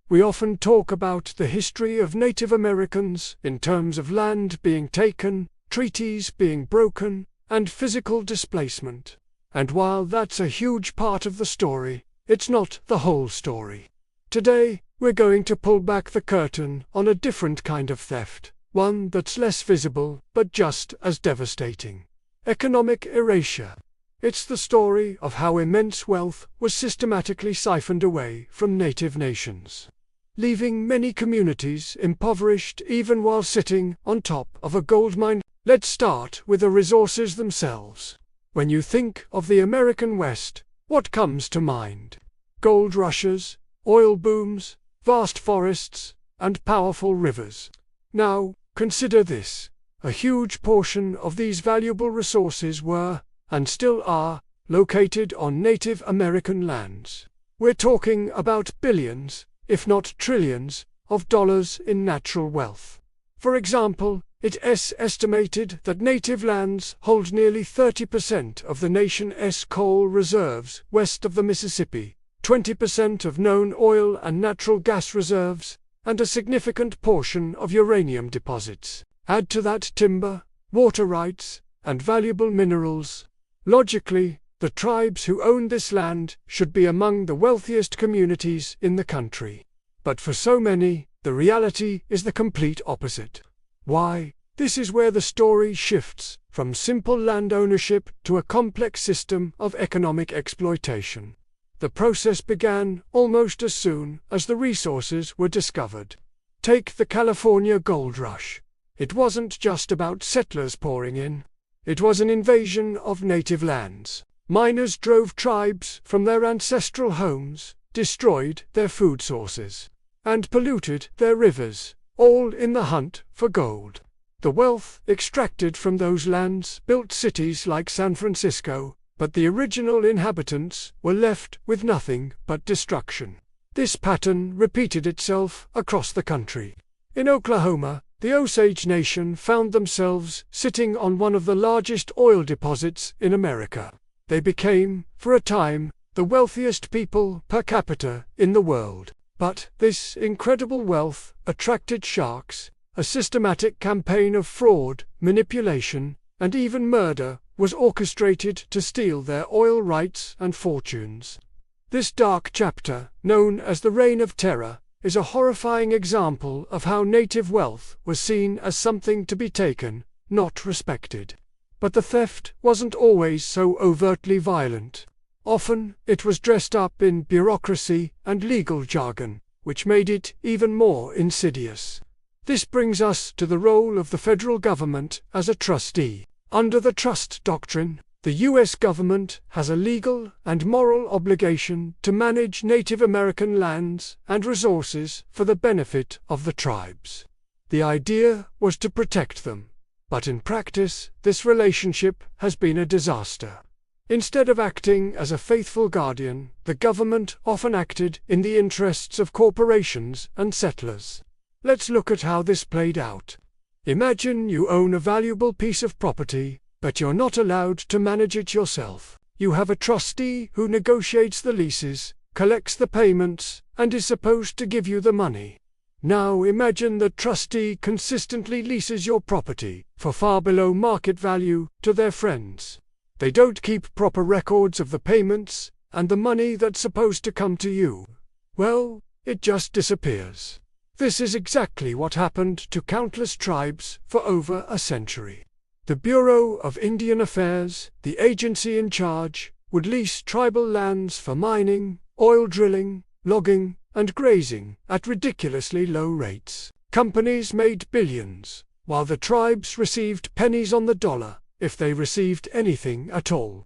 We often talk about the history of Native Americans in terms of land being taken, treaties being broken, and physical displacement. And while that's a huge part of the story, it's not the whole story. Today, we're going to pull back the curtain on a different kind of theft, one that's less visible but just as devastating. Economic erasure. It's the story of how immense wealth was systematically siphoned away from native nations, leaving many communities impoverished even while sitting on top of a gold mine. Let's start with the resources themselves. When you think of the American West, what comes to mind? Gold rushes, oil booms, vast forests, and powerful rivers. Now, consider this. A huge portion of these valuable resources were, and still are, located on Native American lands. We're talking about billions, if not trillions, of dollars in natural wealth. For example, it's estimated that native lands hold nearly 30% of the nation's coal reserves west of the Mississippi, 20% of known oil and natural gas reserves, and a significant portion of uranium deposits. Add to that timber, water rights, and valuable minerals. Logically, the tribes who own this land should be among the wealthiest communities in the country. But for so many, the reality is the complete opposite. Why? This is where the story shifts from simple land ownership to a complex system of economic exploitation. The process began almost as soon as the resources were discovered. Take the California gold rush. It wasn't just about settlers pouring in. It was an invasion of native lands. Miners drove tribes from their ancestral homes, destroyed their food sources, and polluted their rivers, all in the hunt for gold. The wealth extracted from those lands built cities like San Francisco, but the original inhabitants were left with nothing but destruction. This pattern repeated itself across the country. In Oklahoma, the Osage Nation found themselves sitting on one of the largest oil deposits in America. They became, for a time, the wealthiest people per capita in the world. But this incredible wealth attracted sharks. A systematic campaign of fraud, manipulation, and even murder was orchestrated to steal their oil rights and fortunes. This dark chapter, known as the Reign of Terror, is a horrifying example of how native wealth was seen as something to be taken, not respected. But the theft wasn't always so overtly violent. Often, it was dressed up in bureaucracy and legal jargon, which made it even more insidious. This brings us to the role of the federal government as a trustee. Under the trust doctrine, the U.S. government has a legal and moral obligation to manage Native American lands and resources for the benefit of the tribes. The idea was to protect them, but in practice, this relationship has been a disaster. Instead of acting as a faithful guardian, the government often acted in the interests of corporations and settlers. Let's look at how this played out. Imagine you own a valuable piece of property, but you're not allowed to manage it yourself. You have a trustee who negotiates the leases, collects the payments, and is supposed to give you the money. Now imagine the trustee consistently leases your property, for far below market value, to their friends. They don't keep proper records of the payments, and the money that's supposed to come to you, well, it just disappears. This is exactly what happened to countless tribes for over a century. The Bureau of Indian Affairs, the agency in charge, would lease tribal lands for mining, oil drilling, logging, and grazing at ridiculously low rates. Companies made billions, while the tribes received pennies on the dollar, if they received anything at all.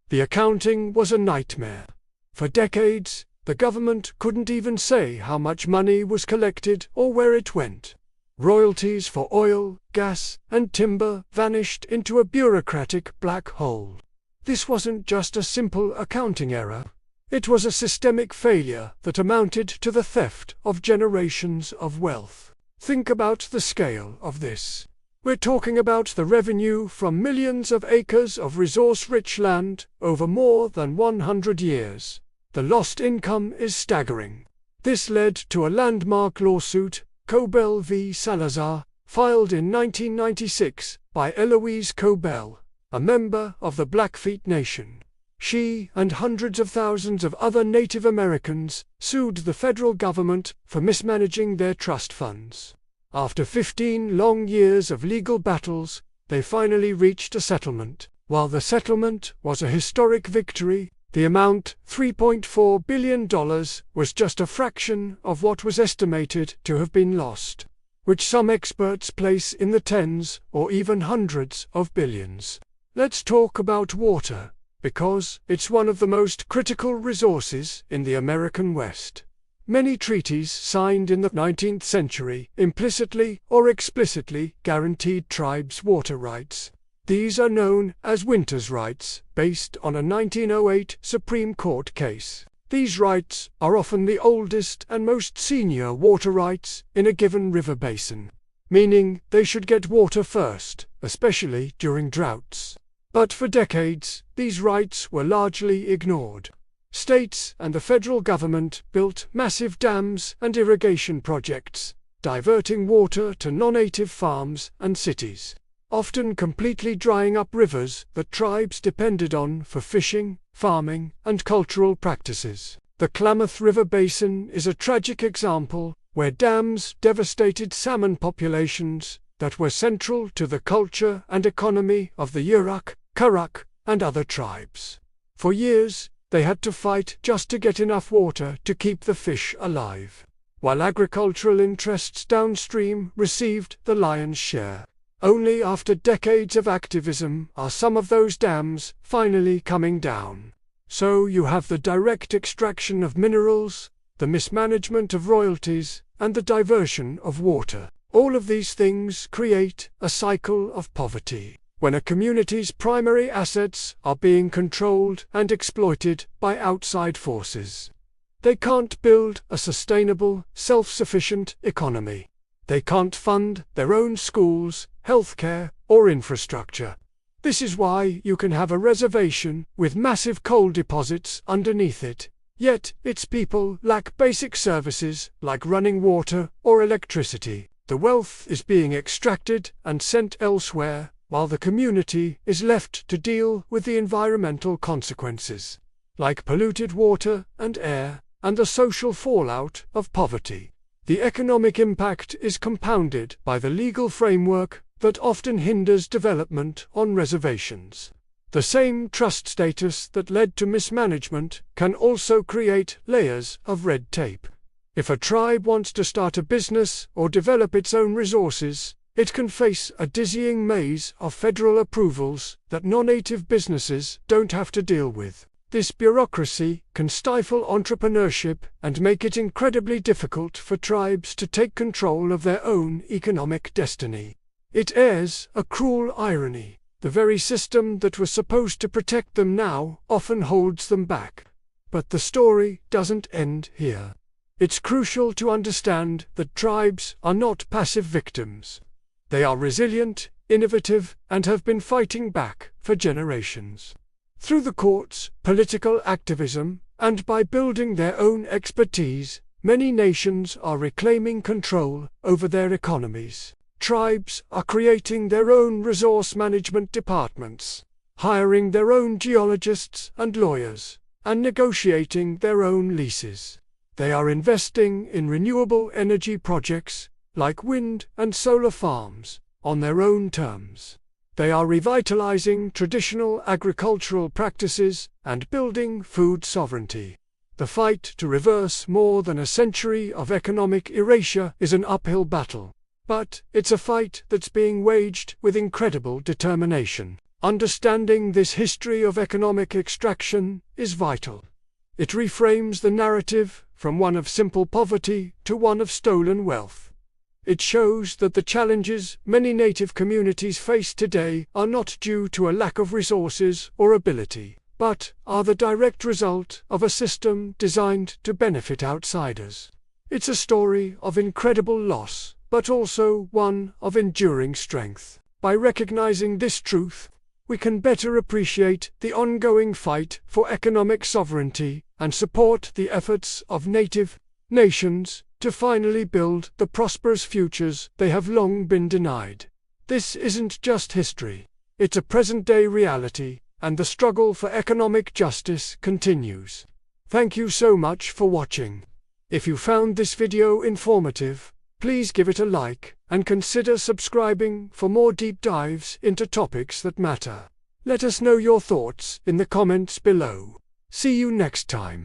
The accounting was a nightmare. For decades, the government couldn't even say how much money was collected or where it went. Royalties for oil, gas, and timber vanished into a bureaucratic black hole. This wasn't just a simple accounting error. It was a systemic failure that amounted to the theft of generations of wealth. Think about the scale of this. We're talking about the revenue from millions of acres of resource-rich land over more than 100 years. The lost income is staggering. This led to a landmark lawsuit, Cobell v. Salazar, filed in 1996 by Eloise Cobell, a member of the Blackfeet Nation. She and hundreds of thousands of other Native Americans sued the federal government for mismanaging their trust funds. After 15 long years of legal battles, they finally reached a settlement. While the settlement was a historic victory, the amount, $3.4 billion, was just a fraction of what was estimated to have been lost, which some experts place in the tens or even hundreds of billions. Let's talk about water, because it's one of the most critical resources in the American West. Many treaties signed in the 19th century implicitly or explicitly guaranteed tribes water rights. These are known as Winter's Rights, based on a 1908 Supreme Court case. These rights are often the oldest and most senior water rights in a given river basin, meaning they should get water first, especially during droughts. But for decades, these rights were largely ignored. States and the federal government built massive dams and irrigation projects, diverting water to non-native farms and cities, often completely drying up rivers that tribes depended on for fishing, farming, and cultural practices. The Klamath River Basin is a tragic example, where dams devastated salmon populations that were central to the culture and economy of the Yurok, Kurok, and other tribes. For years, they had to fight just to get enough water to keep the fish alive, while agricultural interests downstream received the lion's share. Only after decades of activism are some of those dams finally coming down. So you have the direct extraction of minerals, the mismanagement of royalties, and the diversion of water. All of these things create a cycle of poverty. When a community's primary assets are being controlled and exploited by outside forces, they can't build a sustainable, self-sufficient economy. They can't fund their own schools, healthcare, or infrastructure. This is why you can have a reservation with massive coal deposits underneath it, yet its people lack basic services like running water or electricity. The wealth is being extracted and sent elsewhere, while the community is left to deal with the environmental consequences, like polluted water and air, and the social fallout of poverty. The economic impact is compounded by the legal framework that often hinders development on reservations. The same trust status that led to mismanagement can also create layers of red tape. If a tribe wants to start a business or develop its own resources, it can face a dizzying maze of federal approvals that non-native businesses don't have to deal with. This bureaucracy can stifle entrepreneurship and make it incredibly difficult for tribes to take control of their own economic destiny. It airs a cruel irony. The very system that was supposed to protect them now often holds them back. But the story doesn't end here. It's crucial to understand that tribes are not passive victims. They are resilient, innovative, and have been fighting back for generations. Through the courts, political activism, and by building their own expertise, many nations are reclaiming control over their economies. Tribes are creating their own resource management departments, hiring their own geologists and lawyers, and negotiating their own leases. They are investing in renewable energy projects, like wind and solar farms, on their own terms. They are revitalizing traditional agricultural practices and building food sovereignty. The fight to reverse more than a century of economic erasure is an uphill battle, but it's a fight that's being waged with incredible determination. Understanding this history of economic extraction is vital. It reframes the narrative from one of simple poverty to one of stolen wealth. It shows that the challenges many Native communities face today are not due to a lack of resources or ability, but are the direct result of a system designed to benefit outsiders. It's a story of incredible loss, but also one of enduring strength. By recognizing this truth, we can better appreciate the ongoing fight for economic sovereignty and support the efforts of Native nations, to finally build the prosperous futures they have long been denied. This isn't just history. It's a present-day reality, and the struggle for economic justice continues. Thank you so much for watching. If you found this video informative, please give it a like, and consider subscribing for more deep dives into topics that matter. Let us know your thoughts in the comments below. See you next time.